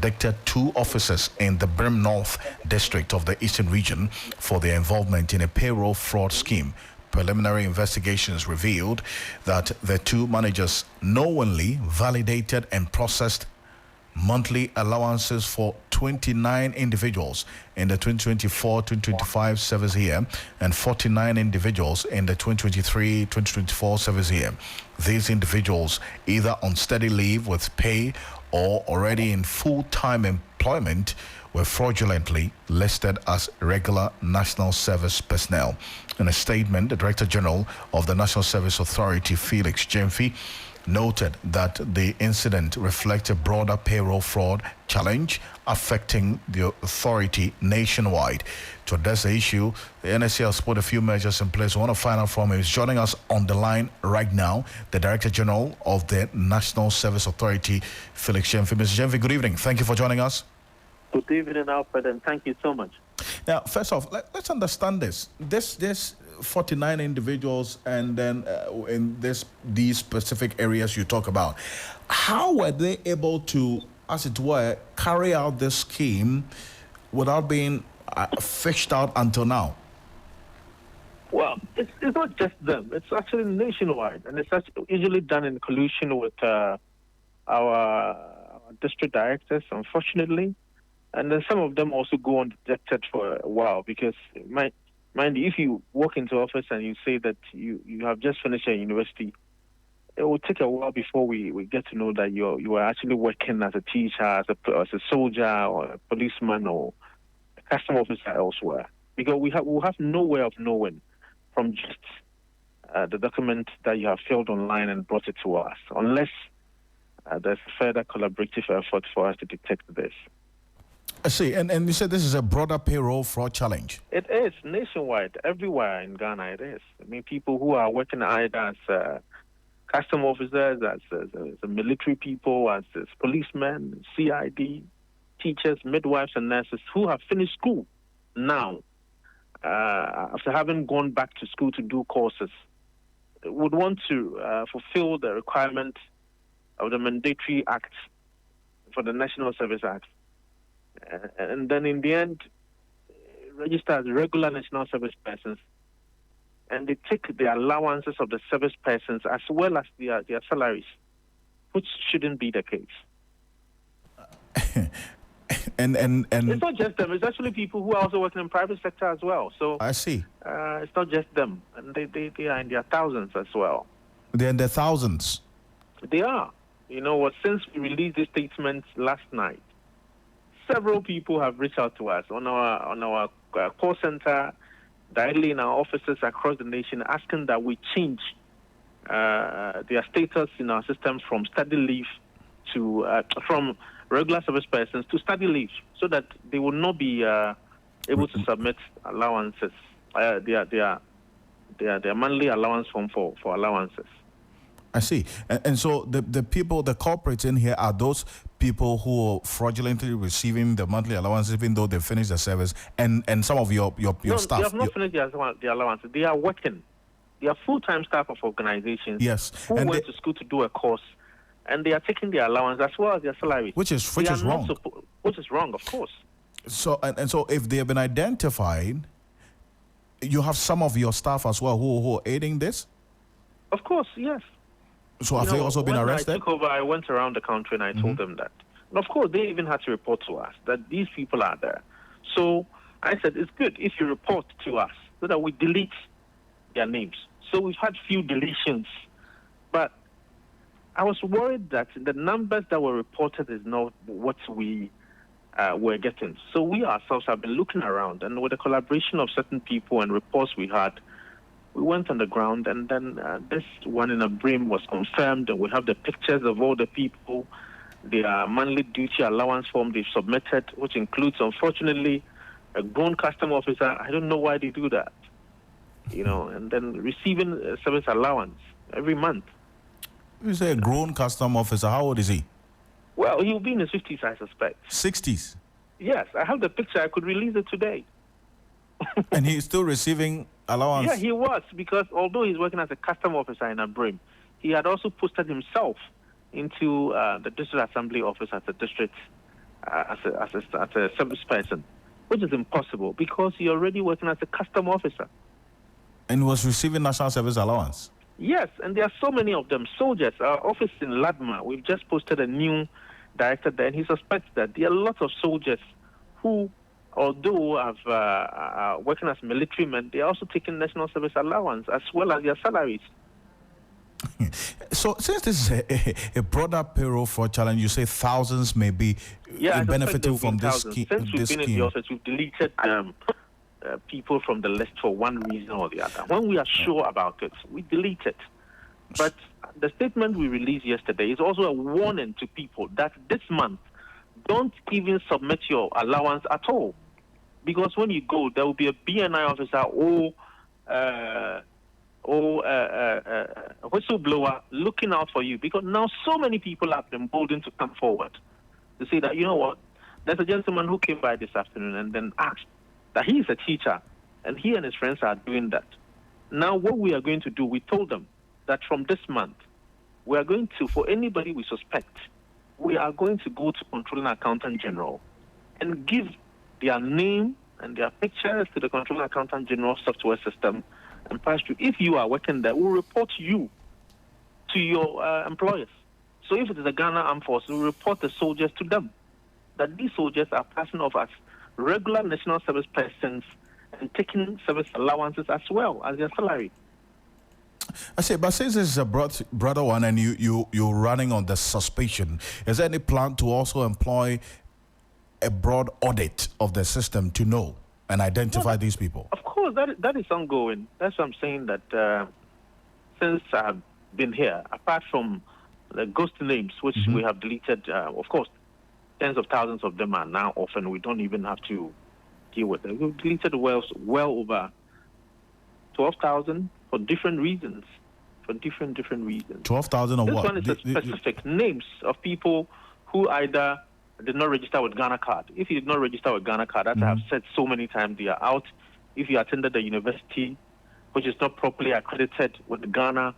interdicted 2 officers in the Brim North district of the Eastern region for their involvement in a payroll fraud scheme. Preliminary investigations revealed that the 2 managers knowingly validated and processed monthly allowances for 29 individuals in the 2024-2025 service year and 49 individuals in the 2023-2024 service year. These individuals either on steady leave with pay or already in full-time employment were fraudulently listed as regular national service personnel. In a statement, the Director General of the National Service Authority, Felix Gyamfi, noted that the incident reflects a broader payroll fraud challenge affecting the authority nationwide. To address the issue, the NSA has put a few measures in place. I want to find out from him. He's joining us on the line right now, the Director General of the National Service Authority, Felix Gyamfi. Mr. Gyamfi, good evening. Thank you for joining us. Good evening, Alfred, and thank you so much. Now, first off, let's understand this. This 49 individuals, and then in these specific areas you talk about, how were they able to, as it were, carry out this scheme without being fished out until now? Well, it's not just them. It's actually nationwide, and it's usually done in collusion with our district directors, unfortunately. And then some of them also go undetected for a while because, mind you, if you walk into office and you say that you have just finished a university, it will take a while before we get to know that you are actually working as a teacher, as a soldier, or a policeman, or a custom officer elsewhere. Because we'll have no way of knowing from just the document that you have filled online and brought it to us, unless there's further collaborative effort for us to detect this. I see. And you said this is a broader payroll fraud challenge. It is nationwide, everywhere in Ghana. It is. I mean, people who are working either as custom officers, as military people, as policemen, CID, teachers, midwives, and nurses who have finished school now, after having gone back to school to do courses, would want to fulfill the requirement of the mandatory act for the National Service Act. And then in the end, register as regular national service persons, and they take the allowances of the service persons as well as their salaries, which shouldn't be the case. and it's not just them. It's actually people who are also working in private sector as well. So I see. It's not just them, and they are in their thousands as well. They're in their thousands. They are. You know what? Since we released this statement last night, several people have reached out to us on our call center, directly in our offices across the nation, asking that we change their status in our systems from study leave to from regular service persons to study leave, so that they will not be able to submit allowances, their monthly allowance form for allowances. I see. And so the people, the culprits in here are those people who are fraudulently receiving the monthly allowances even though they finished the service, and some of your staff. They have not finished their allowances. They are working. They are full-time staff of organizations. Yes. Who went to school to do a course, and they are taking their allowance as well as their salary. Which is wrong. Which is wrong, of course. So and so if they have been identified, you have some of your staff as well who are aiding this? Of course, yes. So have they also been arrested? When I took over, I went around the country and I told them that. And of course, they even had to report to us that these people are there. So I said, it's good if you report to us so that we delete their names. So we've had few deletions. But I was worried that the numbers that were reported is not what we were getting. So we ourselves have been looking around, and with the collaboration of certain people and reports we had, we went on the ground, and then this one in a Brim was confirmed, and we have the pictures of all the people, their monthly duty allowance form they've submitted, which includes, unfortunately, a grown custom officer. I don't know why they do that, and then receiving a service allowance every month. You say a grown custom officer, how old is he? Well, he'll be in his 50s, I suspect. 60s? Yes, I have the picture. I could release it today. And he's still receiving allowance? Yeah, he was, because although he's working as a custom officer in Abrim, he had also posted himself into the district assembly office as a district as a service person, which is impossible because you're already working as a custom officer. And was receiving national service allowance? Yes, and there are so many of them. Soldiers, our office in Ladma, we've just posted a new director there, and he suspects that there are lots of soldiers who, although are working as military men, they are also taking national service allowance as well as their salaries. So, since this is a broader payroll fraud challenge, you say thousands may be benefiting from this scheme. Since we've been in the office, we've deleted people from the list for one reason or the other. When we are sure about it, we delete it. But the statement we released yesterday is also a warning to people that this month, don't even submit your allowance at all. Because when you go, there will be a BNI officer or a whistleblower looking out for you. Because now so many people have been emboldened to come forward to say that, you know what, there's a gentleman who came by this afternoon and then asked that he is a teacher and he and his friends are doing that. Now what we are going to do, we told them that from this month, we are going to, for anybody we suspect, we are going to go to Controlling Accountant General and give their name and their pictures to the Controlling Accountant General software system and pass through. If you are working there, we'll report you to your employers. So if it is the Ghana Armed Forces, we'll report the soldiers to them, that these soldiers are passing off as regular national service persons and taking service allowances as well as their salary. I say, but since this is a broader one and you're running on the suspicion, is there any plan to also employ a broad audit of the system to know and identify these people? Of course, that is ongoing. That's what I'm saying, that since I've been here, apart from the ghost names, which we have deleted, of course, tens of thousands of them are now off, and we don't even have to deal with them. We've deleted well over 12,000 for different reasons. For different reasons. 12,000 of this what? This one is specific names of people who either did not register with Ghana card. If you did not register with Ghana card, as I have said so many times, they are out. If you attended the university, which is not properly accredited with the Ghana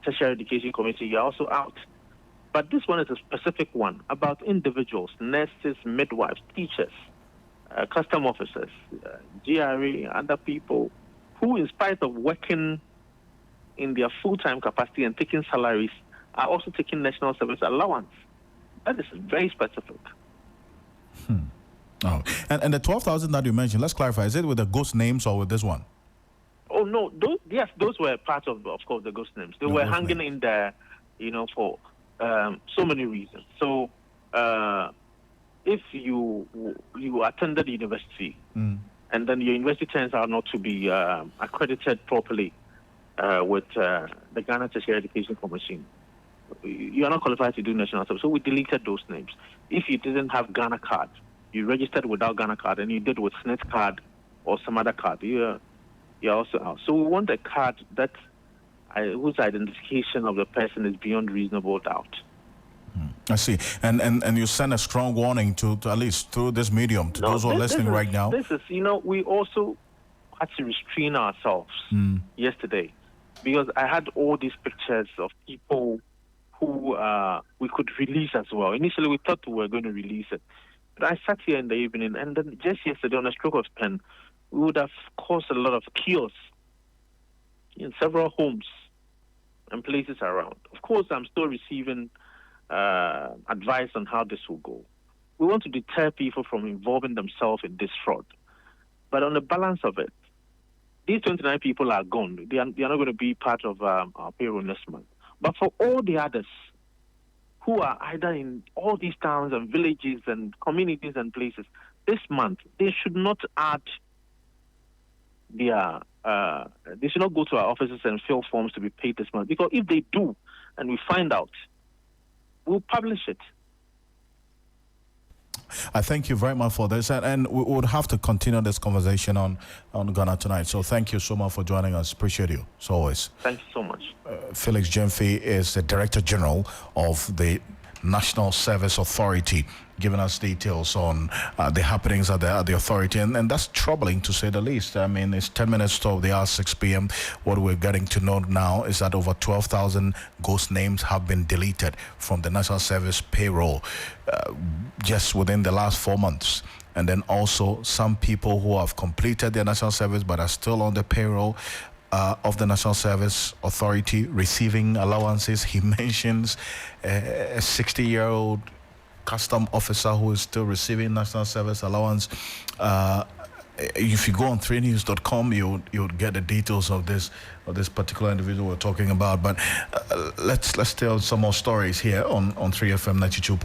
Tertiary Education Committee, you are also out. But this one is a specific one about individuals, nurses, midwives, teachers, custom officers, GRA, other people who, in spite of working in their full-time capacity and taking salaries, are also taking national service allowance. That is very specific. Oh, and the 12,000 that you mentioned, let's clarify, is it with the ghost names or with this one? Oh, no, those were part of course, the ghost names. They were hanging in there, for so many reasons. So, if you attended the university and then your university turns out not to be accredited properly with the Ghana Tertiary Education Commission, you are not qualified to do national service. So we deleted those names. If you didn't have Ghana card, you registered without Ghana card, and you did with SNET card or some other card, you're also out. So we want a card whose identification of the person is beyond reasonable doubt. I see. And you send a strong warning to at least through this medium to those who are listening right now. This is, we also had to restrain ourselves yesterday, because I had all these pictures of people who we could release as well. Initially, we thought we were going to release it. But I sat here in the evening, and then just yesterday, on a stroke of pen, we would have caused a lot of chaos in several homes and places around. Of course, I'm still receiving advice on how this will go. We want to deter people from involving themselves in this fraud. But on the balance of it, these 29 people are gone. They are not going to be part of our payroll next month. But for all the others who are either in all these towns and villages and communities and places, this month, they should not add they should not go to our offices and fill forms to be paid this month. Because if they do, and we find out, we'll publish it. I thank you very much for this, and we would have to continue this conversation on Ghana Tonight. So thank you so much for joining us. Appreciate you, as always. Thank you so much. Felix Gyamfi is the Director General of the National Service Authority, giving us details on the happenings at the authority, and that's troubling to say the least. I mean, it's 10 minutes to the hour 6 p.m. What we're getting to know now is that over 12,000 ghost names have been deleted from the National Service payroll just within the last 4 months. And then also some people who have completed their national service but are still on the payroll of the National Service Authority receiving allowances. He mentions a 60-year-old custom officer who is still receiving national service allowance. If you go on 3news.com, you'll get the details of this particular individual we're talking about. But let's tell some more stories here on 3FM 92.9.